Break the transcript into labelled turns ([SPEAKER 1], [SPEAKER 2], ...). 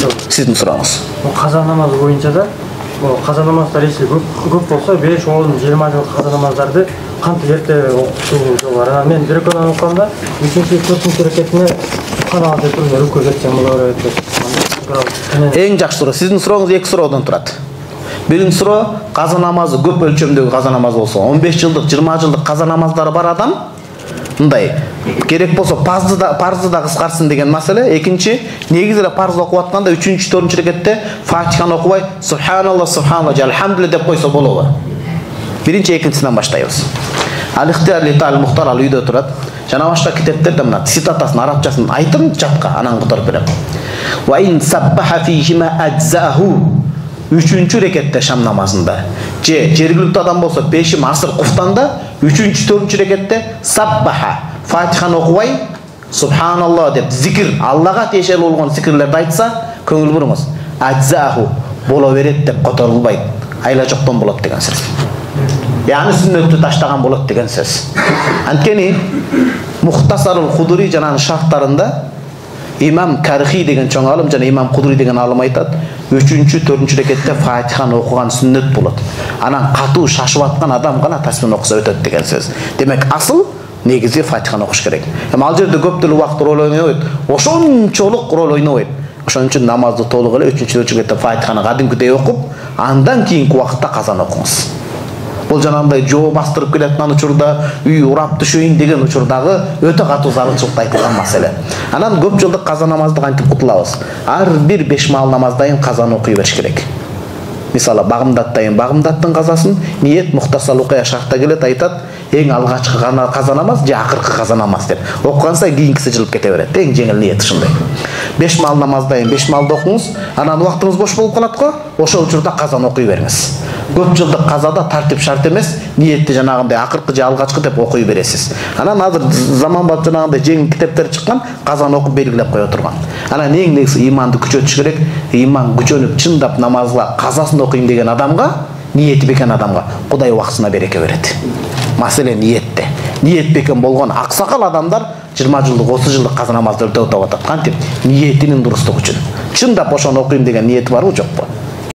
[SPEAKER 1] Сіздің сұрағыңыз.
[SPEAKER 2] Қаза намазы бойынша да, қаза намаздар если көп болса, 5, 10, 20 жыл қаза намаздарды қанты ерте оқыту бар. Мен бір күннен оқығанда, 3-ші, 4-ші рекетіне Субханалла деп тұрып рүкуге кетсем болады деп.
[SPEAKER 1] Ең жақсы сұрау. Сіздің сұрағыңыз 2 сұраудан тұрады. Birinci sıra qaza namazı көп өлчөмдөгү qaza namazı болсо 15 жылдык 20 жылдык qaza намаздары бар адам мындай керек болсо парзды да кыскартсын деген маселе. Экинчи негизи эле парз окуп атканда 3-чү 4-чү рекетте Фатиханы окубай субханалла субханалла же алхамдулилля деп койсо болобу. Биринчи экинчисинен баштайбыз. Ал-ихтияр ли таал мухтар ал үйдө турат. Жана башка китептерде мына цитатасын арабчасын айтым жатка анан которуп берем. Ва ин саббаха фихима аджзаху 3-чү рекетте шам намазында же жергиликтүү адам болсо пешим асыр куфтанда 3-чү 4-чү рекетте саббаха Фатиханы окубай субханалла деп зикир Аллага тиешелүү болгон зикирлерди айтса көңүл буруңуз аджзаху боло берет деп которулбайт айла жоктон болот деген сөз. Яны сүннөттү таштаган болот деген сөз. Анткени Мухтасарул Худури жанагы шарттарында İmam Karhi деген чоң алым жана имам Кудури деген алым айтат 3-чү 4-чү рекетте Фатиханы окуган сүннөт болот. Анан катуу шашып аткан адам гана тасбих окуса өтөт деген сөз. Демек асыл негизи Фатиханы окуш керек. Эми ал жерде көп деле убакыт роль ойнобойт. Ошончолук роль ойнобойт. Ошон үчүн намазды толук эле 3-чү 4-чү рекетте Фатиханы кадимкидей окуп, андан кийинки убакытта казаны окуңуз. Бул жанагындай жоо бастырып келаткан учурда үй урап түшөйүн деген учурдагы өтө катуу зарылчылыкта айтылган маселе. Анан көп жылдык каза намазды кантип кутулабыз? Ар бир 5 маал намаздайын казаны окуй бериш керек. Мисалы багымдаттайын багымдаттын казасын ниет Мухтасар Лукая шарта келет айтат, эң алгачкы каза намаз же акыркы каза намаз деп. Окуган сайын кийинкиси жылып кете берет. Эң жеңил ниет ушундай. 5 маал намаздайын 5 маалды окуңуз, анан убактыңыз бош болуп калат го, ошол учурда казаны окуй бериңиз. Көп жылдык казада тартип шарт эмес, ниетти жанагындай акыркы же алгачкы деп окуй бересиз. Анан азыр заманбап жанагындай жеңил китептер чыккан, казаны окуп белгилеп кое турган. Анан эң негизи иманды күчөтүш керек. Иман күчөнүп чындап намазга казасын окуйм деген адамга, ниети бекем адамга Кудай убактысына береке берет. Маселе ниетте. Ниет бекем болгон аксакал адамдар 20 жылдык 30 жылдык каза намазды өтөп атат. Кантип ниетинин дурустугу үчүн. Чындап ошону окуйм деген ниети барбы жокпу?